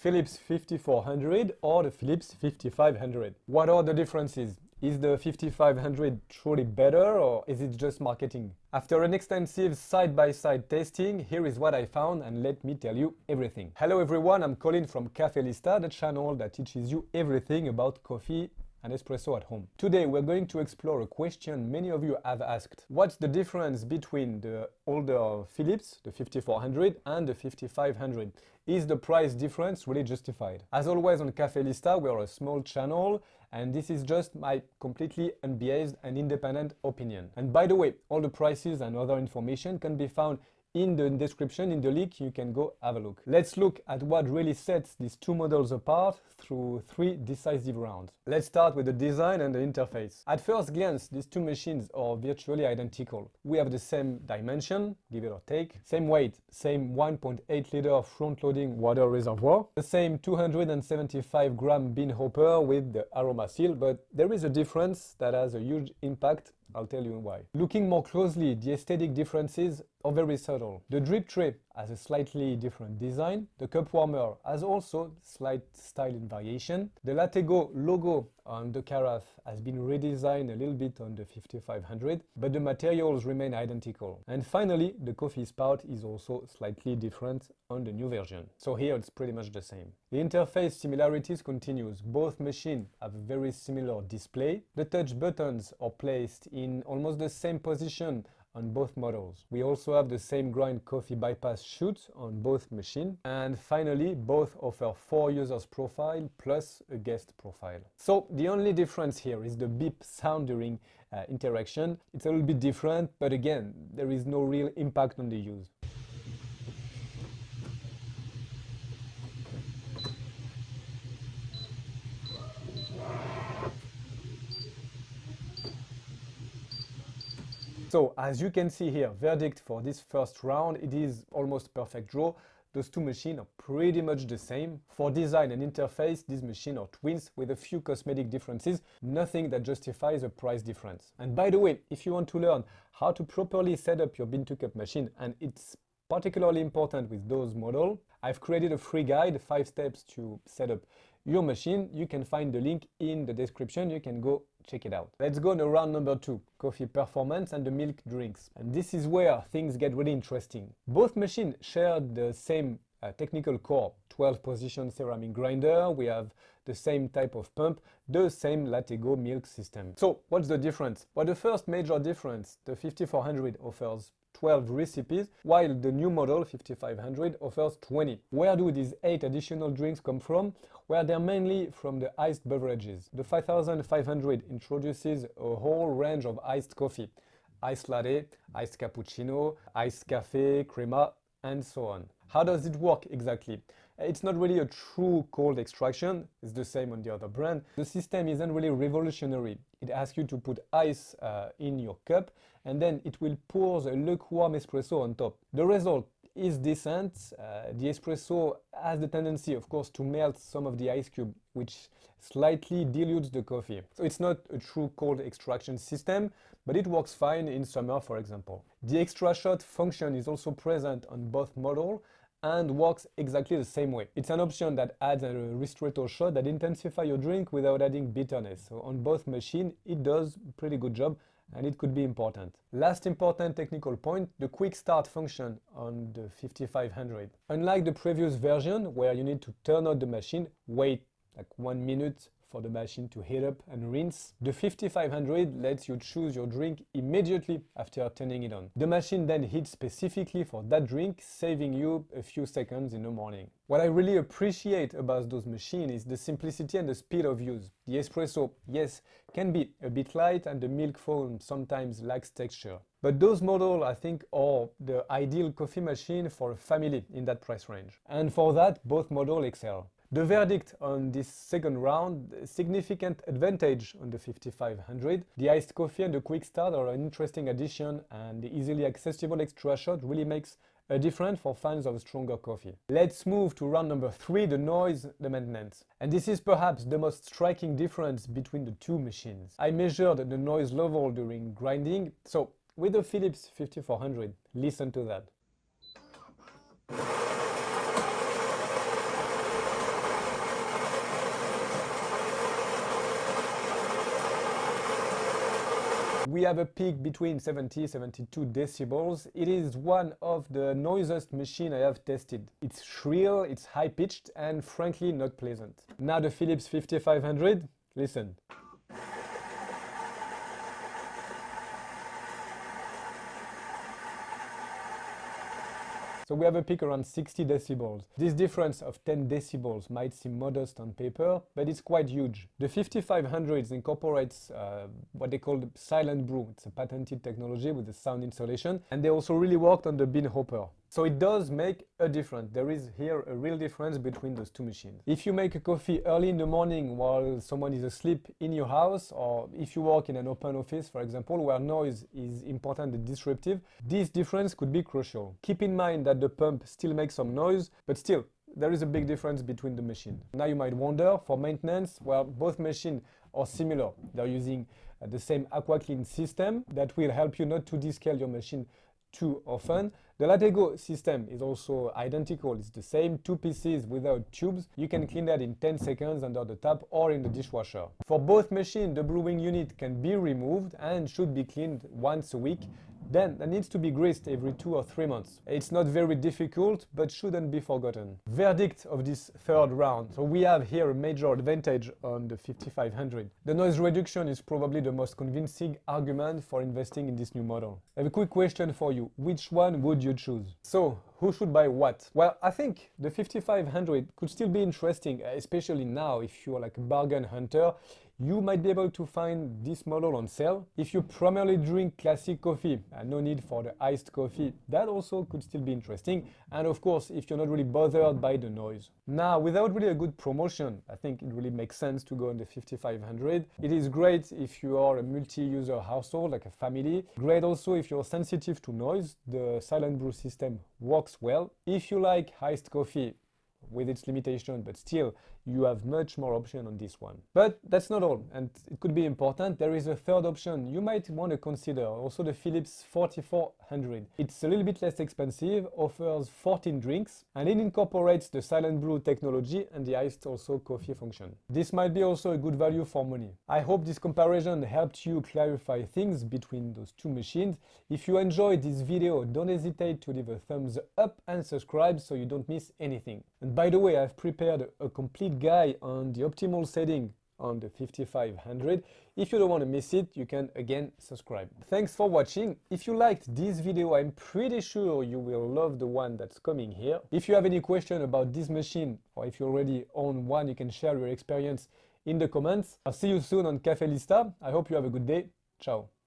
Philips 5400 or the Philips 5500. What are the differences? Is the 5500 truly better or is it just marketing? After an extensive side-by-side testing, here is what I found and let me tell you everything. Hello everyone, I'm Colin from Cafe Lista, the channel that teaches you everything about coffee and espresso at home. Today we're going to explore a question many of you have asked. What's the difference between the older Philips, the 5400 and the 5500? Is the price difference really justified? As always on Cafe Lista, we are a small channel and this is just my completely unbiased and independent opinion. And by the way, all the prices and other information can be found in the description, in the link, you can go have a look. Let's look at what really sets these two models apart through three decisive rounds. Let's start with the design and the interface. At first glance, these two machines are virtually identical. We have the same dimension, give it or take, same weight, same 1.8 liter front-loading water reservoir, the same 275 gram bean hopper with the aroma seal, but there is a difference that has a huge impact. I'll tell you why. Looking more closely, the aesthetic differences are very subtle. The drip tray has a slightly different design. The cup warmer has also slight styling variation. The LatteGo logo on the carafe has been redesigned a little bit on the 5500, but the materials remain identical. And finally, the coffee spout is also slightly different on the new version. So here it's pretty much the same. The interface similarities continues. Both machines have a very similar display. The touch buttons are placed in almost the same position on both models. We also have the same grind coffee bypass chute on both machines. And finally, both offer 4 users profile plus a guest profile. So the only difference here is the beep sound during interaction. It's a little bit different, but again, there is no real impact on the use. So, as you can see here, verdict for this first round, it is almost perfect draw. Those two machines are pretty much the same. For design and interface, these machines are twins with a few cosmetic differences, nothing that justifies a price difference. And by the way, if you want to learn how to properly set up your bean-to-cup machine, and it's particularly important with those models, I've created a free guide, 5 steps to set up your machine. You can find the link in the description. You can go check it out. Let's go to round number 2, coffee performance and the milk drinks. And this is where things get really interesting. Both machines share the same technical core, 12 position ceramic grinder. We have the same type of pump, the same LatteGo milk system. So what's the difference? Well, the first major difference, the 5400 offers 12 recipes, while the new model 5500 offers 20. Where do these 8 additional drinks come from? Well, they're mainly from the iced beverages. The 5500 introduces a whole range of iced coffee, iced latte, iced cappuccino, iced cafe, crema, and so on. How does it work exactly? It's not really a true cold extraction, it's the same on the other brand. The system isn't really revolutionary. It asks you to put ice in your cup and then it will pour a lukewarm espresso on top. The result is decent. The espresso has the tendency, of course, to melt some of the ice cube, which slightly dilutes the coffee. So it's not a true cold extraction system, but it works fine in summer, for example. The extra shot function is also present on both models and works exactly the same way. It's an option that adds a ristretto shot that intensifies your drink without adding bitterness. So on both machines, it does a pretty good job and it could be important. Last important technical point, the QuickStart function on the 5500. Unlike the previous version where you need to turn on the machine, wait like 1 minute for the machine to heat up and rinse, the 5500 lets you choose your drink immediately after turning it on. The machine then heats specifically for that drink, saving you a few seconds in the morning. What I really appreciate about those machines is the simplicity and the speed of use. The espresso, yes, can be a bit light and the milk foam sometimes lacks texture. But those models, I think, are the ideal coffee machine for a family in that price range. And for that, both models excel. The verdict on this second round, significant advantage on the 5500. The iced coffee and the QuickStart are an interesting addition and the easily accessible extra shot really makes a difference for fans of stronger coffee. Let's move to round number 3, the noise, the maintenance. And this is perhaps the most striking difference between the two machines. I measured the noise level during grinding, so with the Philips 5400, listen to that. We have a peak between 70-72 decibels. It is one of the noisiest machines I have tested. It's shrill, it's high-pitched, and frankly not pleasant. Now the Philips 5500, listen. So we have a peak around 60 decibels. This difference of 10 decibels might seem modest on paper, but it's quite huge. The 5500 incorporates what they call the SilentBrew. It's a patented technology with the sound insulation, and they also really worked on the bean hopper. So it does make a difference. There is here a real difference between those two machines. If you make a coffee early in the morning while someone is asleep in your house, or if you work in an open office, for example, where noise is important and disruptive, this difference could be crucial. Keep in mind that the pump still makes some noise, but still, there is a big difference between the machines. Now you might wonder, for maintenance, well, both machines are similar. They're using the same AquaClean system that will help you not to descale your machine too often. The LatteGo system is also identical. It's the same, 2 pieces without tubes. You can clean that in 10 seconds under the tap or in the dishwasher. For both machines, the brewing unit can be removed and should be cleaned once a week. Then that needs to be greased every 2 or 3 months. It's not very difficult, but shouldn't be forgotten. Verdict of this third round. So we have here a major advantage on the 5500. The noise reduction is probably the most convincing argument for investing in this new model. I have a quick question for you. Which one would you choose? So, who should buy what? Well, I think the 5500 could still be interesting, especially now if you're like a bargain hunter. You might be able to find this model on sale. If you primarily drink classic coffee and no need for the iced coffee, that also could still be interesting. And of course, if you're not really bothered by the noise. Now, without really a good promotion, I think it really makes sense to go on the 5500. It is great if you are a multi-user household, like a family. Great also if you're sensitive to noise. The SilentBrew system works well. If you like iced coffee, with its limitation, but still you have much more option on this one. But that's not all, and it could be important. There is a third option you might want to consider, also the Philips 4400. It's a little bit less expensive, offers 14 drinks, and it incorporates the SilentBrew technology and the iced also coffee function. This might be also a good value for money. I hope this comparison helped you clarify things between those two machines. If you enjoyed this video, don't hesitate to leave a thumbs up and subscribe so you don't miss anything. And by the way, I've prepared a complete guide on the optimal setting on the 5500. If you don't want to miss it, you can again subscribe. Thanks for watching. If you liked this video, I'm pretty sure you will love the one that's coming here. If you have any question about this machine, or if you already own one, you can share your experience in the comments. I'll see you soon on Cafe Lista. I hope you have a good day. Ciao.